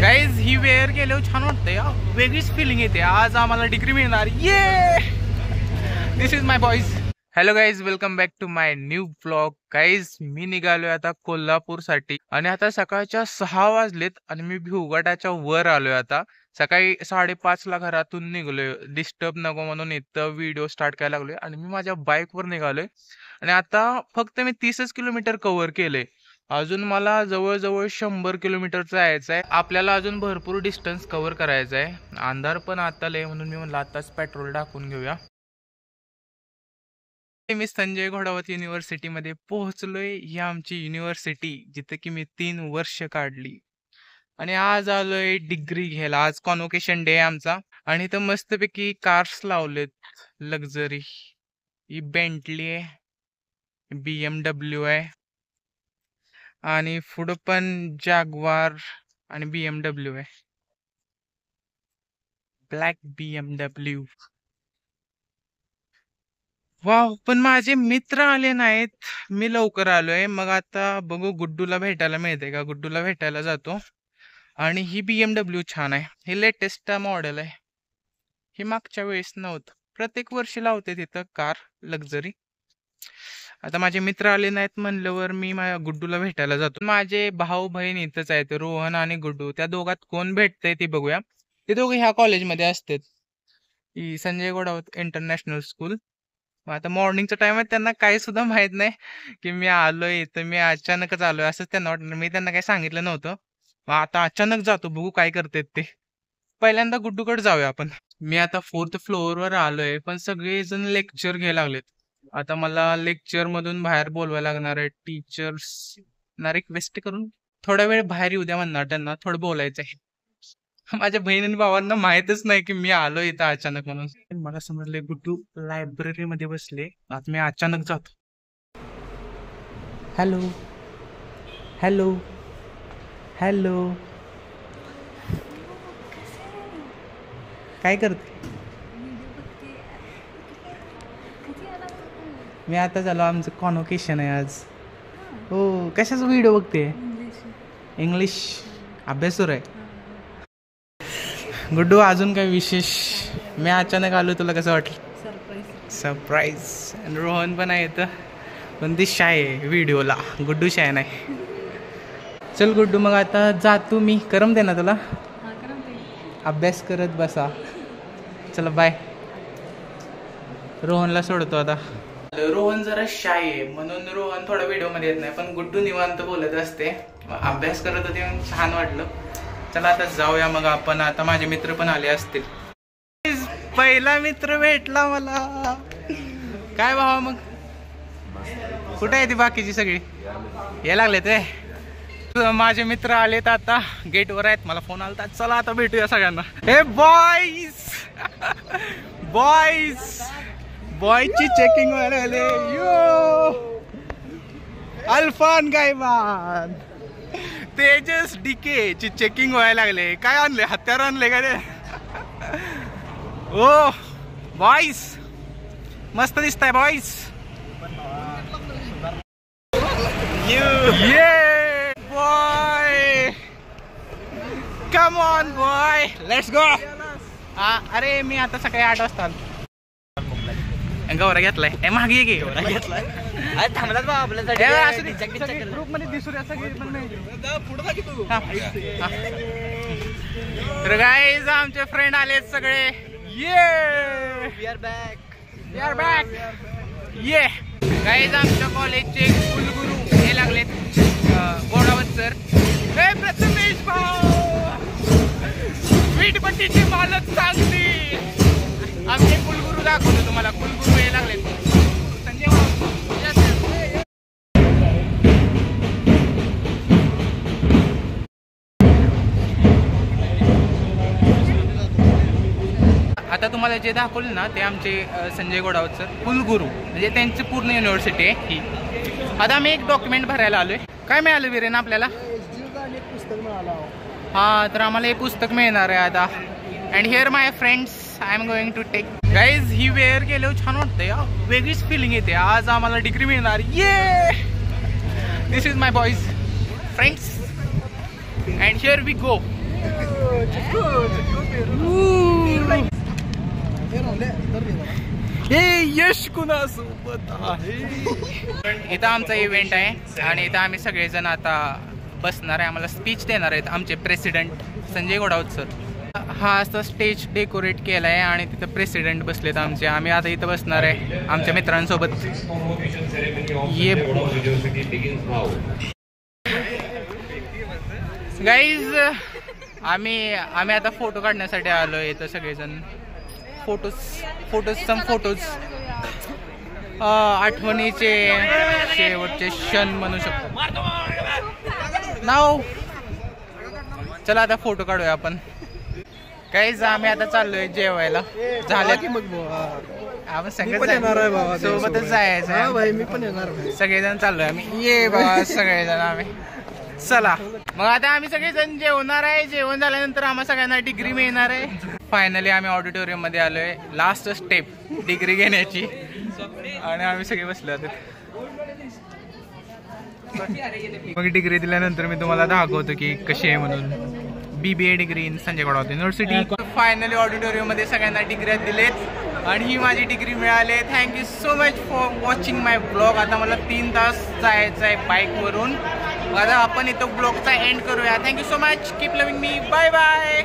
Guys ही wear गेल्यावर छान वाटतंय, वेगळीच फिलिंग येते. आज आम्हाला डिग्री मिळणार. Yeah this is my boys. Hello guys, welcome back to my new blog. Guys मी निघालोय आता कोल्हापूरसाठी आणि आता सकाळच्या 6 वाजलेत आणि मी भिवगडाच्या वर आलोय. आता सकाळी 5:30ला घरातून निघलोय, डिस्टर्ब नको म्हणून इथं व्हिडिओ स्टार्ट करायला लागलोय आणि मी माझ्या बाईकवर निघालोय आणि आता फक्त मी 30 किलोमीटर कव्हर केले. अजून मला जवळजवळ 100 किलोमीटरचं यायचं आहे. आपल्याला अजून भरपूर डिस्टन्स कव्हर करायचं आहे. अंधार पण आता लय म्हणून मी म्हणलं आताच पेट्रोल टाकून घेऊया. मी संजय घोडावत युनिव्हर्सिटीमध्ये पोहोचलोय. ही आमची युनिव्हर्सिटी जिथे की मी 3 वर्ष काढली आणि आज आलोय डिग्री घ्यायला. आज कॉन्व्होकेशन डे आहे आमचा आणि इथं मस्तपैकी कार्स लावलेत लक्झरी. ही बेंटली आहे, BMW आहे आणि पुढं पण जॅग्वार आणि BMW आहे, ब्लॅक BMW. वाव, पण माझे मित्र आले नाहीत, मी लवकर आलोय. मग आता बघू गुड्डूला भेटायला मिळते का. गुड्डूला भेटायला जातो. आणि ही BMW छान आहे, हे लेटेस्ट मॉडेल आहे, हे मागच्या वेळेस नव्हतं. प्रत्येक वर्षी लावते तिथं कार लक्झरी. आता माझे मित्र आले नाहीत म्हणल्यावर मी माझ्या गुड्डूला भेटायला जातो. माझे भाऊ बहीण इथंच आहेत, रोहन आणि गुड्डू. त्या दोघात कोण भेटतंय ते बघूया. ते दोघे ह्या कॉलेजमध्ये असतात, ही संजय घोडावत इंटरनॅशनल स्कूल. मग आता मॉर्निंगचा टाइम आहे, त्यांना काही सुद्धा माहित नाही की मी आलोय इथं. मी अचानकच आलोय असंच त्यांना वाटलं. मी त्यांना काही सांगितलं नव्हतं. मग आता अचानक जातो, बघू काय करतात ते. पहिल्यांदा गुड्डूकडे जाऊया आपण. मी आता 4th फ्लोअरवर आलोय, पण सगळेजण लेक्चर घ्यायला लागलेत. आता मला लेक्चर मधून बाहेर बोलवायला लागणार आहे. टीचर्स ना रिक्वेस्ट करून थोडा वेळ बाहेर येऊ द्या म्हणणार, त्यांना थोडं बोलायचं आहे. माझ्या बहिणी आणि भावांना माहितच नाही की मी आलो इथं अचानक म्हणून. मला समजले गुड्डू लायब्ररी मध्ये बसले. आता मी अचानक जातो. हॅलो हॅलो हॅलो, काय करते? मी आता झालो, आमचं कॉन्व्होकेशन आहे आज. हो, कशाचा व्हिडिओ बघते? इंग्लिश अभ्यास सुरू आहे. गुड्डू, अजून काय विशेष? मी अचानक आलो, तुला कसं वाटलं? सरप्राईज. आणि रोहन पण आहे इथं, पण ती शाय आहे व्हिडिओला, गुड्डू शाय नाही. चल गुड्डू, मग आता जातो मी. करमते ना तुला? अभ्यास करत बसा. चला बाय. रोहनला सोडतो आता. रोहन जरा शाय आहे म्हणून रोहन थोडा व्हिडिओ मध्ये येत नाही, पण गुड्डू निवांत बोलत असते. अभ्यास करत होते, छान वाटलं. चला आता जाऊया मग आपण. आता माझे मित्र पण आले असतील. पहिला मित्र भेटला मला. काय भावा, मग कुठे आहे ती बाकीची सगळी? या लागले ते. माझे मित्र आलेत, आता गेटवर आहेत. मला फोन आलता. चला आता भेटूया सगळ्यांना. हे बॉईज बॉईज बॉयची चेकिंग व्हायला. यो अल्फान गायमान, तेजस DK ची चेकिंग व्हायला लागले. काय आणले? हत्यार आणले का ते? ओ बॉईज, मस्त दिसताय बॉईज. ये boy, come on boy, let's go. अरे मी आता सकाळी 8 वाजता आलो. गौरा घेतलाय. ए मागे घे, गौरा घेतलाय. ग्रुप मध्ये दिसू द्या सगळे. तर गाईज आमचे फ्रेंड आलेत सगळे. ये वी आर बॅक. ये गाईज आमच्या कॉलेजचे कुलगुरू हे लागलेत, घोडावत सर. हे प्रथमेश भाऊ, वीटपट्टीचे मालक सांगते. आमचे कुलगुरू दाखवतो तुम्हाला. कुलगुरू हे लागलेत. संजय आता तुम्हाला जे दाखवलं ना ते आमचे संजय घोडावत सर, कुलगुरू, म्हणजे त्यांची पूर्ण युनिव्हर्सिटी आहे ही. आता आम्ही एक डॉक्युमेंट भरायला आलोय. काय मिळालं विरेन आपल्याला? हा, तर आम्हाला हे पुस्तक मिळणार आहे आता. And here my friends, I am going to take. Guys ही वेअर गेल्यावर छान वाटतंय, वेगळीच फिलिंग येते. आज आम्हाला डिग्री मिळणार. Yeah this is my boys friends. And here we go. हे यश कुणासोबत आहे. इथं आमचा इव्हेंट आहे आणि इथं आम्ही सगळेजण आता बसणार आहे. आम्हाला स्पीच देणार आहेत आमचे प्रेसिडेंट संजय घोडावत सर. हा असं स्टेज डेकोरेट केला आहे आणि तिथं प्रेसिडेंट बसलेत आमचे. आम्ही आता इथं बसणार आहे आमच्या मित्रांसोबत. ये गाईज आम्ही आता फोटो काढण्यासाठी आलो इथं सगळेजण. फोटोज आठवणीचे शेवटचे क्षण म्हणू शकतो. नाव चला आता फोटो काढूया आपण. काहीच आम्ही आता चाललोय जेवायला. झालं की मग आपण सोबतच जायचं. मी पण येणार. सगळेजण चाललोय आम्ही. ये बाबा सगळेजण आम्ही. चला मग आता आम्ही सगळेजण जेवणार आहे. जेवण झाल्यानंतर आम्हा सगळ्यांना डिग्री मिळणार आहे. फायनली आम्ही ऑडिटोरियम मध्ये आलोय. लास्ट स्टेप डिग्री घेण्याची आणि आम्ही सगळे बसले होते. मग डिग्री दिल्यानंतर मी तुम्हाला दाखवतो की कशी आहे म्हणून. BBA degree in Sanjay Ghodawat university. Finally auditorium मध्ये सगळ्यांना डिग्री दिलेत आणि ही माझी डिग्री मिळाली. Thank you so much for watching my blog. आता मला 3 तास जायचं आहे बाईकवरून. आता आपण इथं ब्लॉगचा एंड करूया. Thank you so much. Keep loving me. Bye bye.